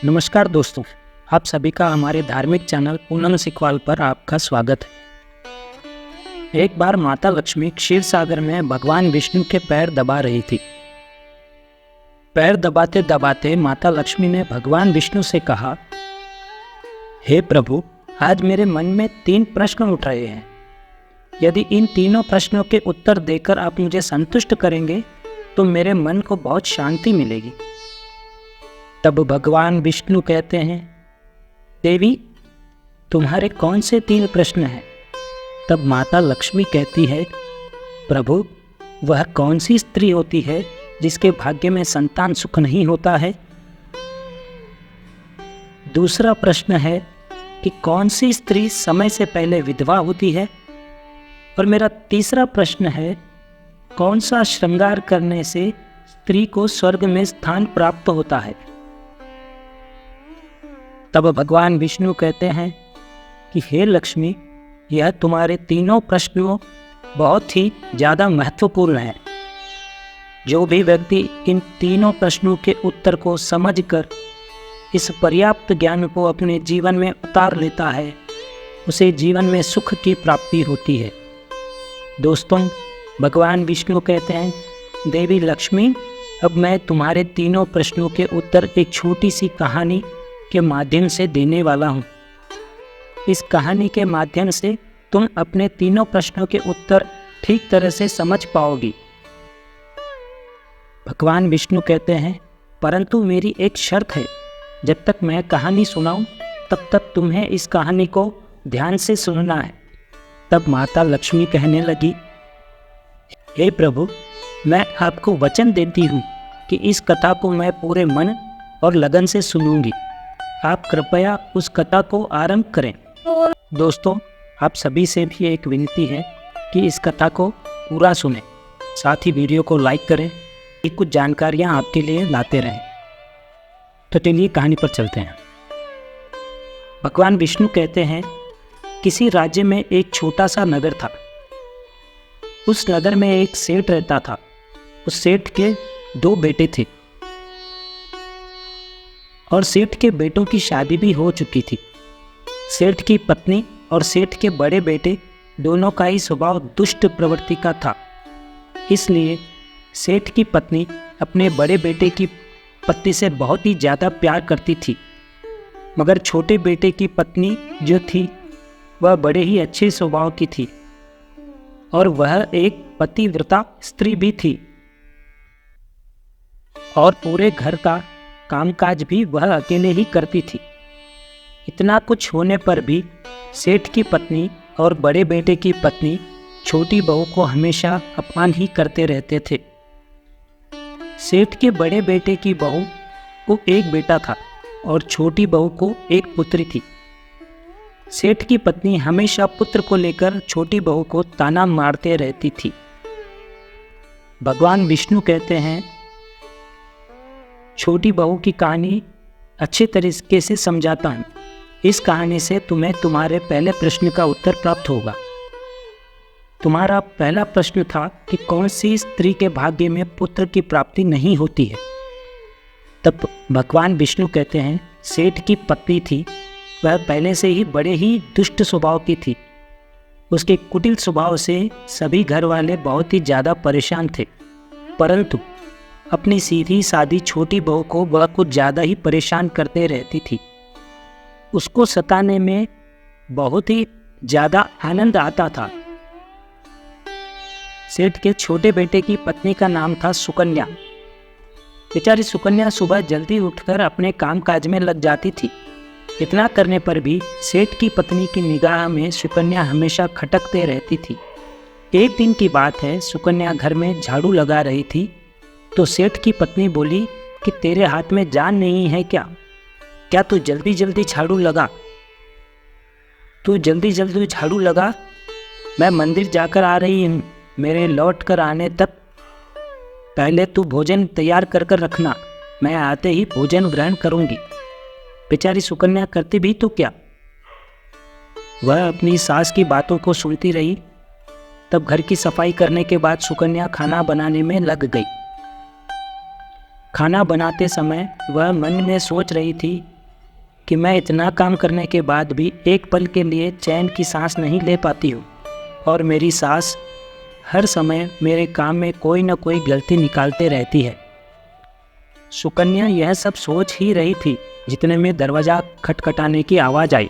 नमस्कार दोस्तों, आप सभी का हमारे धार्मिक चैनल पूनम सिकवाल पर आपका स्वागत है। एक बार माता लक्ष्मी क्षीर सागर में भगवान विष्णु के पैर दबा रही थी। पैर दबाते दबाते माता लक्ष्मी ने भगवान विष्णु से कहा, हे प्रभु, आज मेरे मन में 3 प्रश्न उठ रहे हैं। यदि इन तीनों प्रश्नों के उत्तर देकर आप मुझे संतुष्ट करेंगे तो मेरे मन को बहुत शांति मिलेगी। तब भगवान विष्णु कहते हैं, देवी, तुम्हारे कौन से 3 प्रश्न हैं? तब माता लक्ष्मी कहती है, प्रभु, वह कौन सी स्त्री होती है जिसके भाग्य में संतान सुख नहीं होता है? दूसरा प्रश्न है कि कौन सी स्त्री समय से पहले विधवा होती है? और मेरा तीसरा प्रश्न है, कौन सा श्रृंगार करने से स्त्री को स्वर्ग में स्थान प्राप्त होता है? तब भगवान विष्णु कहते हैं कि हे लक्ष्मी, यह तुम्हारे तीनों प्रश्नों बहुत ही ज़्यादा महत्वपूर्ण हैं। जो भी व्यक्ति इन तीनों प्रश्नों के उत्तर को समझकर इस पर्याप्त ज्ञान को अपने जीवन में उतार लेता है, उसे जीवन में सुख की प्राप्ति होती है। दोस्तों, भगवान विष्णु कहते हैं, देवी लक्ष्मी, अब मैं तुम्हारे तीनों प्रश्नों के उत्तर एक छोटी सी कहानी के माध्यम से देने वाला हूँ। इस कहानी के माध्यम से तुम अपने तीनों प्रश्नों के उत्तर ठीक तरह से समझ पाओगी। भगवान विष्णु कहते हैं, परंतु मेरी एक शर्त है, जब तक मैं कहानी सुनाऊं तब तक तुम्हें इस कहानी को ध्यान से सुनना है। तब माता लक्ष्मी कहने लगी, हे प्रभु, मैं आपको वचन देती हूँ कि इस कथा को मैं पूरे मन और लगन से सुनूंगी। आप कृपया उस कथा को आरंभ करें। दोस्तों, आप सभी से भी एक विनती है कि इस कथा को पूरा सुनें, साथ ही वीडियो को लाइक करें, ये कुछ जानकारियाँ आपके लिए लाते रहें। तो चलिए कहानी पर चलते हैं। भगवान विष्णु कहते हैं, किसी राज्य में एक छोटा सा नगर था। उस नगर में एक सेठ रहता था। उस सेठ के 2 बेटे थे और सेठ के बेटों की शादी भी हो चुकी थी। सेठ की पत्नी और सेठ के बड़े बेटे दोनों का ही स्वभाव दुष्ट प्रवृत्ति का था। इसलिए सेठ की पत्नी अपने बड़े बेटे की पत्नी से बहुत ही ज़्यादा प्यार करती थी, मगर छोटे बेटे की पत्नी जो थी वह बड़े ही अच्छे स्वभाव की थी और वह एक पतिव्रता स्त्री भी थी और पूरे घर का कामकाज भी वह अकेले ही करती थी। इतना कुछ होने पर भी सेठ की पत्नी और बड़े बेटे की पत्नी छोटी बहू को हमेशा अपमान ही करते रहते थे। सेठ के बड़े बेटे की बहू को एक बेटा था और छोटी बहू को एक पुत्री थी। सेठ की पत्नी हमेशा पुत्र को लेकर छोटी बहू को ताना मारते रहती थी। भगवान विष्णु कहते हैं, छोटी बहू की कहानी अच्छे तरीके से समझाता हूँ। इस कहानी से तुम्हें तुम्हारे पहले प्रश्न का उत्तर प्राप्त होगा। तुम्हारा पहला प्रश्न था कि कौन सी स्त्री के भाग्य में पुत्र की प्राप्ति नहीं होती है। तब भगवान विष्णु कहते हैं, सेठ की पत्नी थी, वह पहले से ही बड़े ही दुष्ट स्वभाव की थी। उसके कुटिल स्वभाव से सभी घर वाले बहुत ही ज़्यादा परेशान थे, परंतु अपनी सीधी सादी छोटी बहू को वह कुछ ज़्यादा ही परेशान करते रहती थी। उसको सताने में बहुत ही ज़्यादा आनंद आता था। सेठ के छोटे बेटे की पत्नी का नाम था सुकन्या। बेचारी सुकन्या सुबह जल्दी उठकर अपने कामकाज में लग जाती थी। इतना करने पर भी सेठ की पत्नी की निगाह में सुकन्या हमेशा खटकते रहती थी। एक दिन की बात है, सुकन्या घर में झाड़ू लगा रही थी तो सेठ की पत्नी बोली कि तेरे हाथ में जान नहीं है क्या? क्या तू जल्दी जल्दी झाड़ू लगा, तू जल्दी जल्दी झाड़ू लगा। मैं मंदिर जाकर आ रही हूँ, मेरे लौट कर आने तक पहले तू भोजन तैयार कर कर रखना, मैं आते ही भोजन ग्रहण करूँगी। बेचारी सुकन्या करती भी तो क्या, वह अपनी सास की बातों को सुनती रही। तब घर की सफाई करने के बाद सुकन्या खाना बनाने में लग गई। खाना बनाते समय वह मन में सोच रही थी कि मैं इतना काम करने के बाद भी एक पल के लिए चैन की सांस नहीं ले पाती हूँ और मेरी सास हर समय मेरे काम में कोई न कोई गलती निकालते रहती है। सुकन्या यह सब सोच ही रही थी जितने में दरवाज़ा खटखटाने की आवाज़ आई।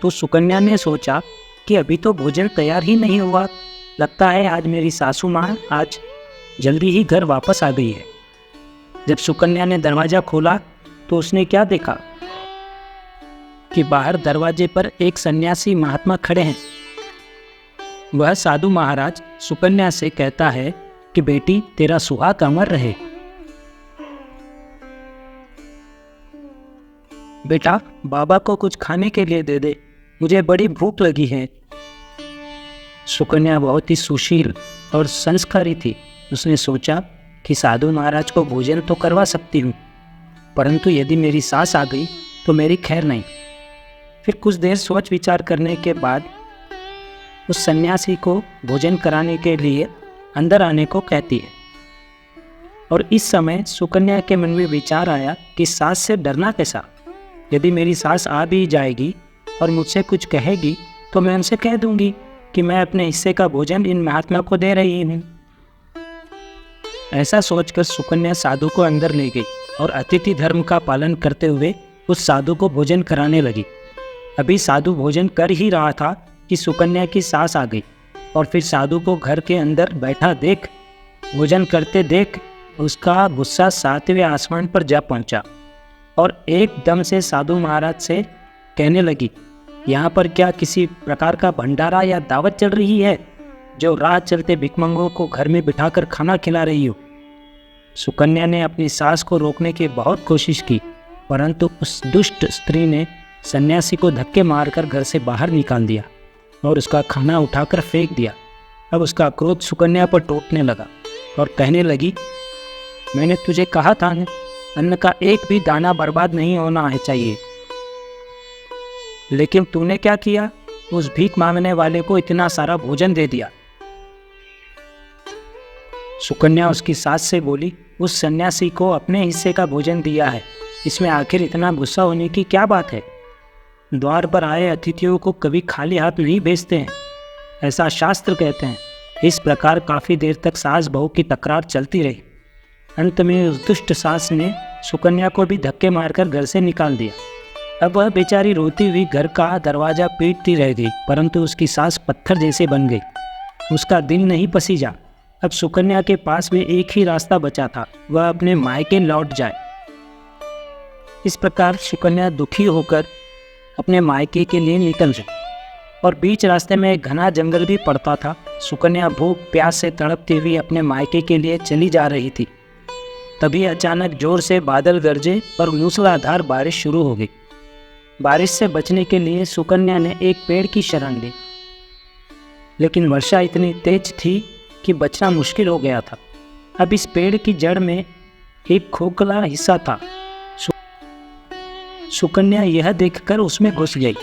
तो सुकन्या ने सोचा कि अभी तो भोजन तैयार ही नहीं हुआ, लगता है आज मेरी सासू माँ आज जल्दी ही घर वापस आ गई है। जब सुकन्या ने दरवाज़ा खोला तो उसने क्या देखा कि बाहर दरवाजे पर एक सन्यासी महात्मा खड़े हैं। वह साधु महाराज सुकन्या से कहता है कि बेटी तेरा सुहाग अमर रहे। बेटा बाबा को कुछ खाने के लिए दे दे, मुझे बड़ी भूख लगी है। सुकन्या बहुत ही सुशील और संस्कारी थी। उसने सोचा कि साधु महाराज को भोजन तो करवा सकती हूँ, परंतु यदि मेरी सास आ गई तो मेरी खैर नहीं। फिर कुछ देर सोच विचार करने के बाद उस सन्यासी को भोजन कराने के लिए अंदर आने को कहती है। और इस समय सुकन्या के मन में विचार आया कि सास से डरना कैसा। यदि मेरी सास आ भी जाएगी और मुझसे कुछ कहेगी तो मैं उनसे कह दूंगी कि मैं अपने हिस्से का भोजन इन महात्मा को दे रही हूँ। ऐसा सोचकर सुकन्या साधु को अंदर ले गई और अतिथि धर्म का पालन करते हुए उस साधु को भोजन कराने लगी। अभी साधु भोजन कर ही रहा था कि सुकन्या की सास आ गई और फिर साधु को घर के अंदर बैठा देख, भोजन करते देख उसका गुस्सा 7वें आसमान पर जा पहुंचा और एकदम से साधु महाराज से कहने लगी, यहाँ पर क्या किसी प्रकार का भंडारा या दावत चल रही है जो राह चलते भिखमंगों को घर में बिठाकर खाना खिला रही हो। सुकन्या ने अपनी सास को रोकने की बहुत कोशिश की, परंतु उस दुष्ट स्त्री ने सन्यासी को धक्के मारकर घर से बाहर निकाल दिया और उसका खाना उठाकर फेंक दिया। अब उसका क्रोध सुकन्या पर टूटने लगा और कहने लगी, मैंने तुझे कहा था न, अन्न का एक भी दाना बर्बाद नहीं होना है चाहिए, लेकिन तूने क्या किया, उस भीख मांगने वाले को इतना सारा भोजन दे दिया। सुकन्या उसकी सास से बोली, उस सन्यासी को अपने हिस्से का भोजन दिया है, इसमें आखिर इतना गुस्सा होने की क्या बात है। द्वार पर आए अतिथियों को कभी खाली हाथ नहीं भेजते हैं, ऐसा शास्त्र कहते हैं। इस प्रकार काफ़ी देर तक सास बहू की तकरार चलती रही। अंत में उस दुष्ट सास ने सुकन्या को भी धक्के मारकर घर से निकाल दिया। अब वह बेचारी रोती हुई घर का दरवाज़ा पीटती रह गई, परंतु उसकी सास पत्थर जैसे बन गई। उसका दिल नहीं पसीजा। अब सुकन्या के पास में एक ही रास्ता बचा था, वह अपने मायके लौट जाए। इस प्रकार सुकन्या दुखी होकर अपने मायके के लिए निकल गई और बीच रास्ते में एक घना जंगल भी पड़ता था। सुकन्या भूख प्यास से तड़पती हुई अपने मायके के लिए चली जा रही थी। तभी अचानक जोर से बादल गरजे और मूसलाधार बारिश शुरू हो गई। बारिश से बचने के लिए सुकन्या ने एक पेड़ की शरण ली, लेकिन वर्षा इतनी तेज थी कि बचना मुश्किल हो गया था। अब इस पेड़ की जड़ में एक खोखला हिस्सा था। सुकन्या यह देखकर उसमें घुस गई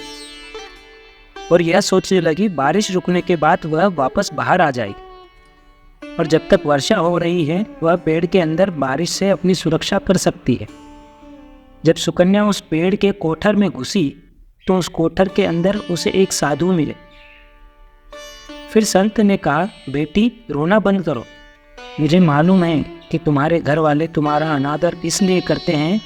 और यह सोचने लगी बारिश रुकने के बाद वह वापस बाहर आ जाएगी और जब तक वर्षा हो रही है वह पेड़ के अंदर बारिश से अपनी सुरक्षा कर सकती है। जब सुकन्या उस पेड़ के कोठर में घुसी तो उस कोठर के अंदर उसे एक साधु मिले। फिर संत ने कहा, बेटी रोना बंद करो, मुझे मालूम है कि तुम्हारे घर वाले तुम्हारा अनादर इसलिए करते हैं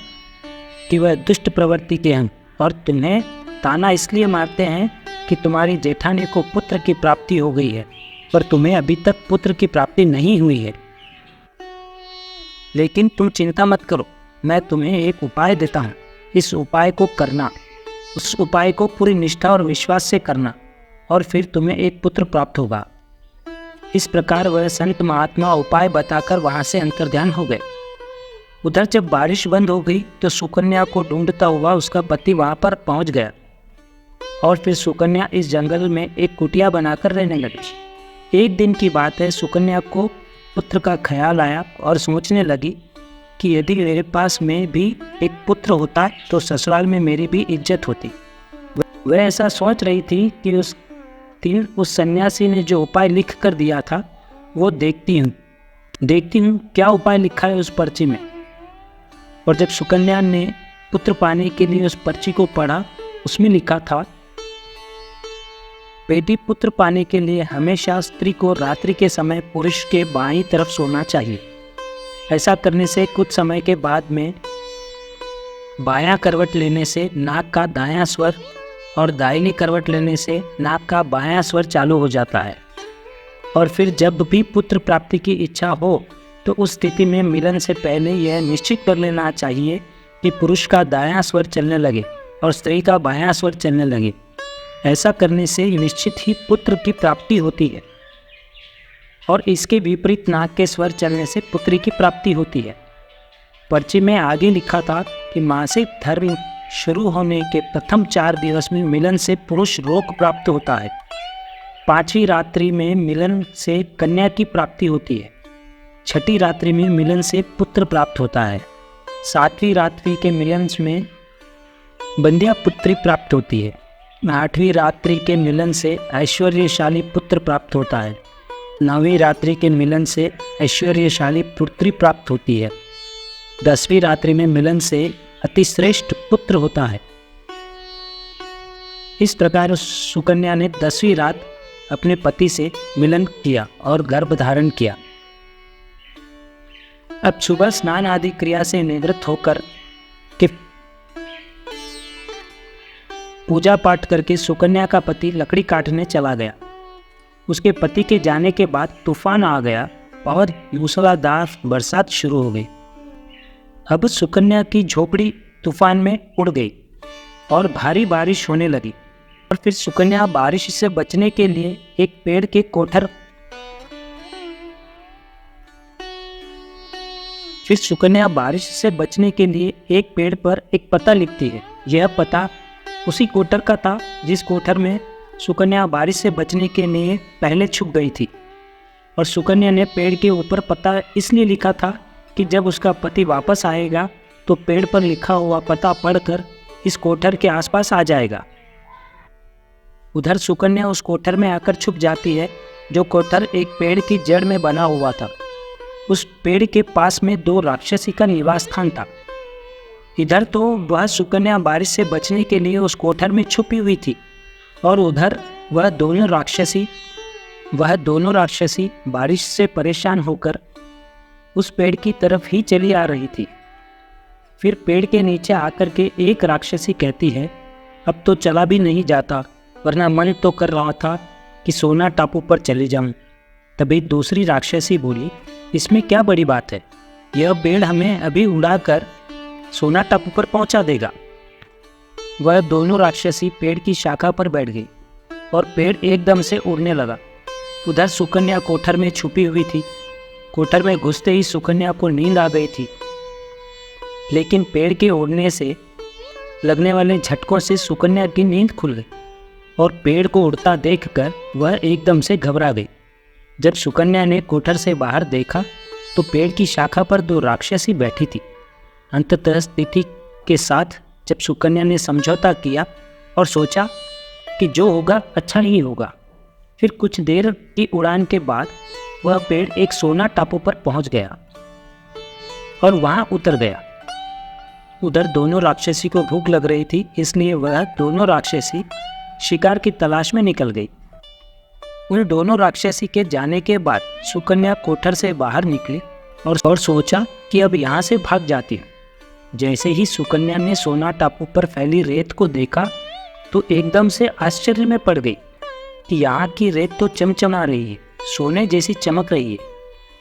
कि वह दुष्ट प्रवृत्ति के हैं और तुम्हें ताना इसलिए मारते हैं कि तुम्हारी जेठानी को पुत्र की प्राप्ति हो गई है, पर तुम्हें अभी तक पुत्र की प्राप्ति नहीं हुई है। लेकिन तुम चिंता मत करो, मैं तुम्हें एक उपाय देता हूँ। इस उपाय को करना, उस उपाय को पूरी निष्ठा और विश्वास से करना और फिर तुम्हें एक पुत्र प्राप्त होगा। इस प्रकार वह संत महात्मा उपाय बताकर वहाँ से अंतर्ध्यान हो गए। उधर जब बारिश बंद हो गई तो सुकन्या को ढूंढता हुआ उसका पति वहाँ पर पहुँच गया और फिर सुकन्या इस जंगल में एक कुटिया बनाकर रहने लगी। एक दिन की बात है, सुकन्या को पुत्र का ख्याल आया और सोचने लगी कि यदि मेरे पास में भी एक पुत्र होता तो ससुराल में मेरी भी इज्जत होती। वह ऐसा सोच रही थी कि उस दिन उस सन्यासी ने जो उपाय लिख कर दिया था वो देखती हूँ। देखती हूँ क्या उपाय लिखा है उस पर्ची में। और जब सुकन्या ने पुत्र पाने के लिए उस पर्ची को पढ़ा, उसमें लिखा था, बेटी पुत्र पाने के लिए हमेशा स्त्री को रात्रि के समय पुरुष के बाईं तरफ सोना चाहिए। ऐसा करने से कुछ समय के बाद में बायां करवट लेने से नाक का दायां स्वर और दाहिनी करवट लेने से नाक का बायां स्वर चालू हो जाता है। और फिर जब भी पुत्र प्राप्ति की इच्छा हो तो उस स्थिति में मिलन से पहले यह निश्चित कर लेना चाहिए कि पुरुष का दायां स्वर चलने लगे और स्त्री का बायां स्वर चलने लगे। ऐसा करने से निश्चित ही पुत्र की प्राप्ति होती है और इसके विपरीत नाक के स्वर चलने से पुत्री की प्राप्ति होती है। पर्ची में आगे लिखा था कि मासिक धर्म शुरू होने के प्रथम 4 दिवस में मिलन से पुरुष रोग प्राप्त होता है। 5वीं रात्रि में मिलन से कन्या की प्राप्ति होती है। 6ठी रात्रि में मिलन से पुत्र प्राप्त होता है। 7वीं रात्रि के मिलन में बंध्या पुत्री प्राप्त होती है। 8वीं रात्रि के मिलन से ऐश्वर्यशाली पुत्र प्राप्त होता है। 9वीं रात्रि के मिलन से ऐश्वर्यशाली पुत्री प्राप्त होती है। 10वीं रात्रि में मिलन से अतिश्रेष्ठ पुत्र होता है। इस प्रकार सुकन्या ने 10वीं रात अपने पति से मिलन किया और गर्भ धारण किया। अब सुबह स्नान आदि क्रिया से निवृत्त होकर के पूजा पाठ करके सुकन्या का पति लकड़ी काटने चला गया। उसके पति के जाने के बाद तूफान आ गया और मूसलाधार बरसात शुरू हो गई। अब सुकन्या की झोपड़ी तूफान में उड़ गई और भारी बारिश होने लगी। और फिर सुकन्या बारिश से बचने के लिए एक पेड़ के कोठर पर एक पता लिखती है। यह पता उसी कोठर का था जिस कोठर में सुकन्या बारिश से बचने के लिए पहले छुप गई थी। और सुकन्या ने पेड़ के ऊपर पता इसलिए लिखा था कि जब उसका पति वापस आएगा तो पेड़ पर लिखा हुआ पता पढ़कर इस कोठर के आसपास आ जाएगा। उधर सुकन्या उस कोठर में आकर छुप जाती है, जो कोठर एक पेड़ की जड़ में बना हुआ था। उस पेड़ के पास में 2 राक्षसी का निवास स्थान था। इधर तो वह सुकन्या बारिश से बचने के लिए उस कोठर में छुपी हुई थी और उधर वह दोनों राक्षसी बारिश से परेशान होकर उस पेड़ की तरफ ही चली आ रही थी। फिर पेड़ के नीचे आकर के एक राक्षसी कहती है, अब तो चला भी नहीं जाता, वरना मन तो कर रहा था कि सोना टापू पर चले जाऊं। तभी दूसरी राक्षसी बोली, इसमें क्या बड़ी बात है, यह पेड़ हमें अभी उड़ाकर सोना टापू पर पहुंचा देगा। वह दोनों राक्षसी पेड़ की शाखा पर बैठ गई और पेड़ एकदम से उड़ने लगा। उधर सुकन्या कोठर में छुपी हुई थी। कोठर में घुसते ही सुकन्या को नींद आ गई थी, लेकिन पेड़ के उड़ने से लगने वाले झटकों से सुकन्या की नींद खुल गई और पेड़ को उड़ता देखकर वह एकदम से घबरा गई। जब सुकन्या ने कोठर से बाहर देखा तो पेड़ की शाखा पर 2 राक्षसी बैठी थी। अंततः स्थिति के साथ जब सुकन्या ने समझौता किया और सोचा कि जो होगा अच्छा ही होगा, फिर कुछ देर की उड़ान के बाद वह पेड़ एक सोना टापू पर पहुंच गया और वहां उतर गया। उधर दोनों राक्षसी को भूख लग रही थी, इसलिए वह दोनों राक्षसी शिकार की तलाश में निकल गई। उन दोनों राक्षसी के जाने के बाद सुकन्या कोठर से बाहर निकली और सोचा कि अब यहाँ से भाग जाती हूँ। जैसे ही सुकन्या ने सोना टापू पर फैली रेत को देखा तो एकदम से आश्चर्य में पड़ गई कि यहाँ की रेत तो चमचमा रही है, सोने जैसी चमक रही है।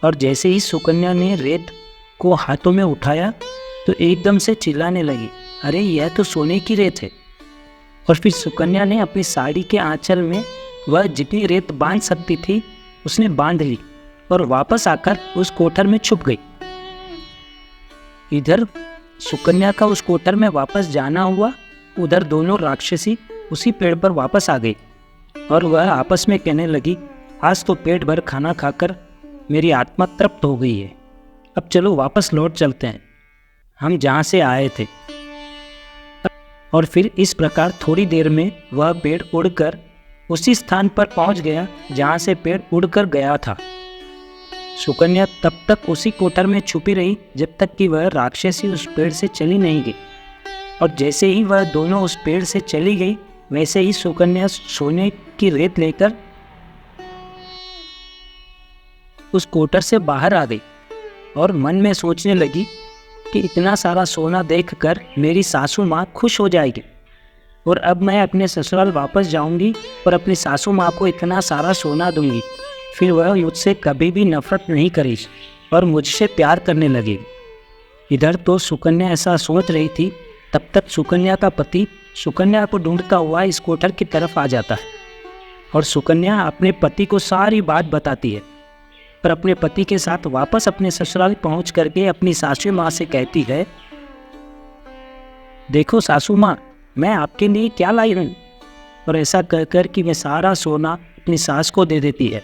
और जैसे ही सुकन्या ने रेत को हाथों में उठाया तो एकदम से चिल्लाने लगी, अरे यह तो सोने की रेत है। और फिर सुकन्या ने अपनी साड़ी के आंचल में वह जितनी रेत बांध सकती थी उसने बांध ली और वापस आकर उस कोठर में छुप गई। इधर सुकन्या का उस कोठर में वापस जाना हुआ, उधर दोनों राक्षसी उसी पेड़ पर वापस आ गई और वह आपस में कहने लगी, आज तो पेट भर खाना खाकर मेरी आत्मा तृप्त हो गई है, अब चलो वापस लौट चलते हैं हम जहाँ से आए थे। और फिर इस प्रकार थोड़ी देर में वह पेड़ उड़कर उसी स्थान पर पहुंच गया जहाँ से पेड़ उड़कर गया था। सुकन्या तब तक उसी कोठर में छुपी रही जब तक कि वह राक्षसी उस पेड़ से चली नहीं गई, और जैसे ही वह दोनों उस पेड़ से चली गई वैसे ही सुकन्या सोने की रेत लेकर उस कोठर से बाहर आ गई और मन में सोचने लगी कि इतना सारा सोना देखकर मेरी सासू माँ खुश हो जाएगी और अब मैं अपने ससुराल वापस जाऊंगी और अपनी सासू माँ को इतना सारा सोना दूंगी, फिर वह मुझसे कभी भी नफरत नहीं करेगी और मुझसे प्यार करने लगेगी। इधर तो सुकन्या ऐसा सोच रही थी, तब तक सुकन्या का पति सुकन्या को ढूंढता हुआ इस कोठर की तरफ आ जाता है और सुकन्या अपने पति को सारी बात बताती है, पर अपने पति के साथ वापस अपने ससुराल पहुंच करके अपनी सासू माँ से कहती है, देखो सासू माँ, मैं आपके लिए क्या लाई हूँ। और ऐसा कहकर कि वह सारा सोना अपनी सास को दे देती है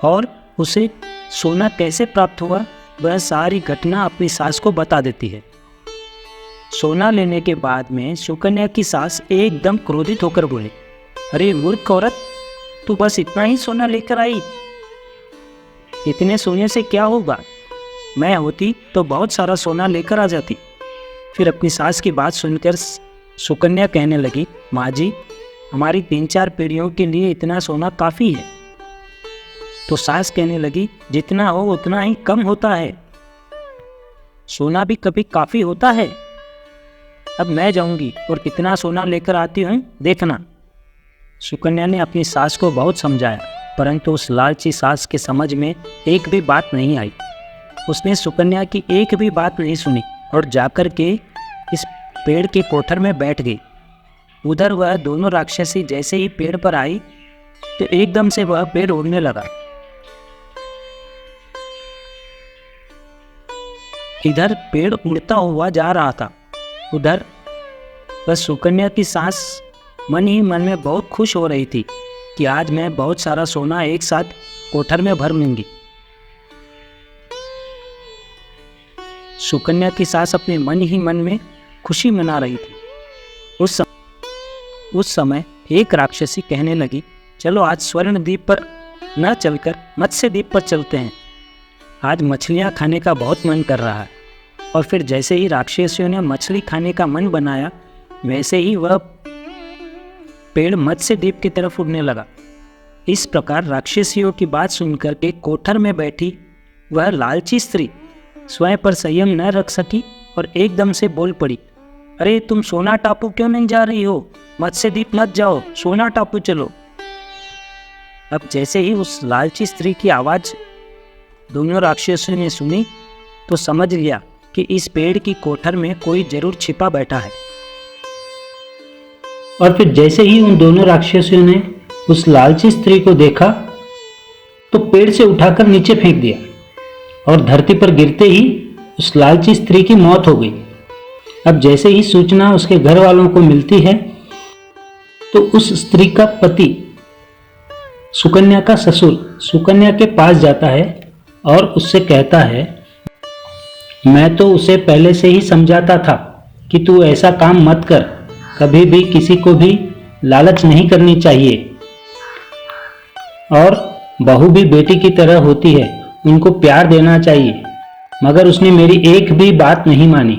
और उसे सोना कैसे प्राप्त हुआ वह सारी घटना अपनी सास को बता देती है। सोना लेने के बाद में सुकन्या की सास एकदम क्रोधित होकर बोली, अरे मूर्ख औरत, तू बस इतना ही सोना लेकर आई? इतने सोने से क्या होगा? मैं होती तो बहुत सारा सोना लेकर आ जाती। फिर अपनी सास की बात सुनकर सुकन्या कहने लगी, माँ जी, हमारी 3-4 पीढ़ियों के लिए इतना सोना काफ़ी है। तो सास कहने लगी, जितना हो उतना ही कम होता है, सोना भी कभी काफ़ी होता है। अब मैं जाऊंगी और कितना सोना लेकर आती हूँ देखना। सुकन्या ने अपनी सास को बहुत समझाया, परंतु उस लालची सास के समझ में एक भी बात नहीं आई। उसने सुकन्या की एक भी बात नहीं सुनी और जाकर के इस पेड़ के कोठर में बैठ गई। उधर वह दोनों राक्षसी जैसे ही पेड़ पर आई तो एकदम से वह पेड़ उड़ने लगा। इधर पेड़ उड़ता हुआ जा रहा था, उधर वह सुकन्या की सास मन ही मन में बहुत खुश हो रही थी कि आज मैं बहुत सारा सोना एक साथ कोठर में भर लूंगी। सुकन्या की सास अपने मन ही मन में खुशी मना रही थी। उस समय एक राक्षसी कहने लगी, चलो आज स्वर्ण द्वीप पर न चलकर मत्स्य द्वीप पर चलते हैं, आज मछलियां खाने का बहुत मन कर रहा है। और फिर जैसे ही राक्षसियों ने मछली खाने का मन बनाया वैसे ही वह पेड़ मत्स्य द्वीप की तरफ उड़ने लगा। इस प्रकार राक्षसियों की बात सुनकर के कोठर में बैठी वह लालची स्त्री स्वयं पर संयम न रख सकी और एकदम से बोल पड़ी, अरे तुम सोना टापू क्यों नहीं जा रही हो? मत्स्य द्वीप मत जाओ, सोना टापू चलो। अब जैसे ही उस लालची स्त्री की आवाज़ दोनों राक्षसों ने सुनी तो समझ लिया कि इस पेड़ की कोठर में कोई जरूर छिपा बैठा है। और फिर जैसे ही उन दोनों राक्षसों ने उस लालची स्त्री को देखा तो पेड़ से उठाकर नीचे फेंक दिया और धरती पर गिरते ही उस लालची स्त्री की मौत हो गई। अब जैसे ही सूचना उसके घर वालों को मिलती है तो उस स्त्री का पति सुकन्या का ससुर सुकन्या के पास जाता है और उससे कहता है, मैं तो उसे पहले से ही समझाता था कि तू ऐसा काम मत कर, कभी भी किसी को भी लालच नहीं करनी चाहिए और बहू भी बेटी की तरह होती है, उनको प्यार देना चाहिए। मगर उसने मेरी एक भी बात नहीं मानी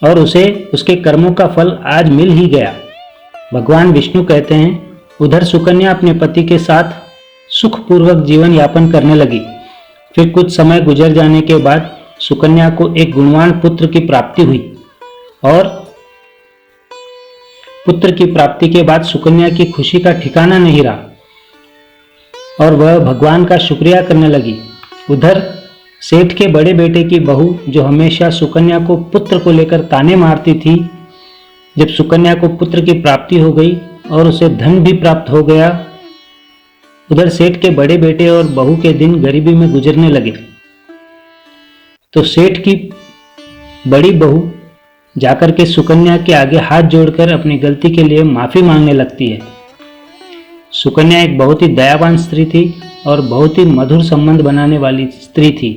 और उसे उसके कर्मों का फल आज मिल ही गया। भगवान विष्णु कहते हैं, उधर सुकन्या अपने पति के साथ सुखपूर्वक जीवन यापन करने लगी। फिर कुछ समय गुजर जाने के बाद सुकन्या को एक गुणवान पुत्र की प्राप्ति हुई और पुत्र की प्राप्ति के बाद सुकन्या की खुशी का ठिकाना नहीं रहा और वह भगवान का शुक्रिया करने लगी। उधर सेठ के बड़े बेटे की बहू जो हमेशा सुकन्या को पुत्र को लेकर ताने मारती थी, जब सुकन्या को पुत्र की प्राप्ति हो गई और उसे धन भी प्राप्त हो गया, उधर सेठ के बड़े बेटे और बहू के दिन गरीबी में गुजरने लगे। तो सेठ की बड़ी बहू जाकर के सुकन्या के आगे हाथ जोड़कर अपनी गलती के लिए माफी मांगने लगती है। सुकन्या एक बहुत ही दयावान स्त्री थी और बहुत ही मधुर संबंध बनाने वाली स्त्री थी,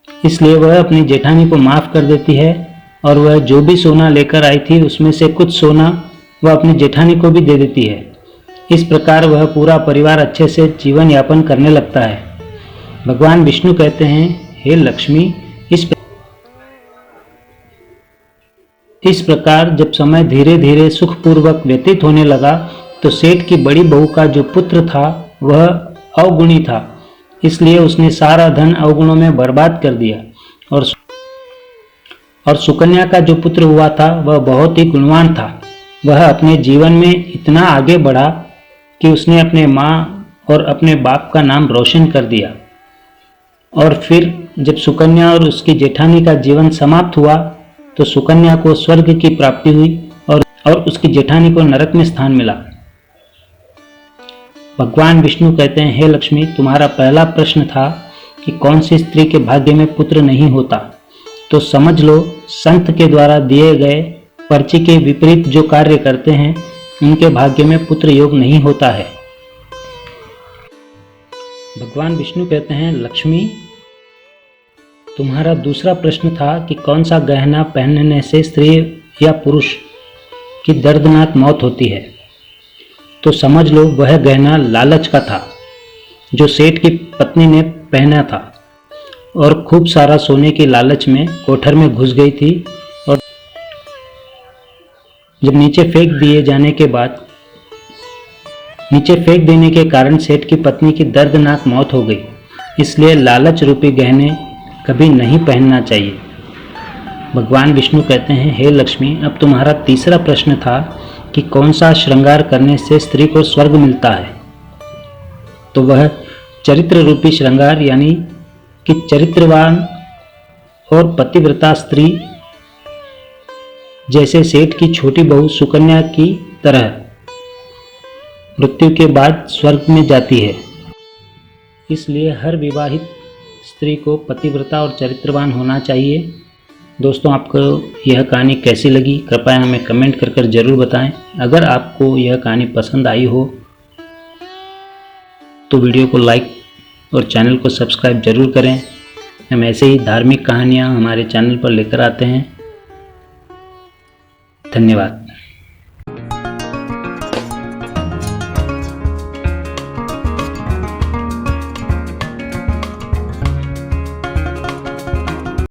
इसलिए वह अपनी जेठानी को माफ कर देती है और वह जो भी सोना लेकर आई थी उसमें से कुछ सोना वह अपनी जेठानी को भी दे देती है। इस प्रकार वह पूरा परिवार अच्छे से जीवन यापन करने लगता है। भगवान विष्णु कहते हैं, हे लक्ष्मी, इस प्रकार जब समय धीरे धीरे सुखपूर्वक व्यतीत होने लगा तो सेठ की बड़ी बहू का जो पुत्र था वह अवगुणी था, इसलिए उसने सारा धन अवगुणों में बर्बाद कर दिया। और सुकन्या का जो पुत्र हुआ था वह बहुत ही गुणवान था। वह अपने जीवन में इतना आगे बढ़ा कि उसने अपने माँ और अपने बाप का नाम रोशन कर दिया। और फिर जब सुकन्या और उसकी जेठानी का जीवन समाप्त हुआ तो सुकन्या को स्वर्ग की प्राप्ति हुई और उसकी जेठानी को नरक में स्थान मिला। भगवान विष्णु कहते हैं, हे लक्ष्मी, तुम्हारा पहला प्रश्न था कि कौन सी स्त्री के भाग्य में पुत्र नहीं होता, तो समझ लो संत के द्वारा दिए गए पर्ची के विपरीत जो कार्य करते हैं उनके भाग्य में पुत्र योग नहीं होता है। भगवान विष्णु कहते हैं, लक्ष्मी, तुम्हारा दूसरा प्रश्न था कि कौन सा गहना पहनने से स्त्री या पुरुष की दर्दनाक मौत होती है, तो समझ लो वह गहना लालच का था जो सेठ की पत्नी ने पहना था और खूब सारा सोने की लालच में कोठर में घुस गई थी। और जब नीचे फेंक देने के कारण सेठ की पत्नी की दर्दनाक मौत हो गई। इसलिए लालच रूपी गहने कभी नहीं पहनना चाहिए। भगवान विष्णु कहते हैं, हे लक्ष्मी, अब तुम्हारा तीसरा प्रश्न था कि कौन सा श्रृंगार करने से स्त्री को स्वर्ग मिलता है, तो वह चरित्र रूपी श्रृंगार, यानी कि चरित्रवान और पतिव्रता स्त्री जैसे सेठ की छोटी बहू सुकन्या की तरह मृत्यु के बाद स्वर्ग में जाती है। इसलिए हर विवाहित स्त्री को पतिव्रता और चरित्रवान होना चाहिए। दोस्तों, आपको यह कहानी कैसी लगी कृपया हमें कमेंट कर जरूर बताएं। अगर आपको यह कहानी पसंद आई हो तो वीडियो को लाइक और चैनल को सब्सक्राइब जरूर करें। हम ऐसे ही धार्मिक कहानियाँ हमारे चैनल पर लेकर आते हैं। धन्यवाद।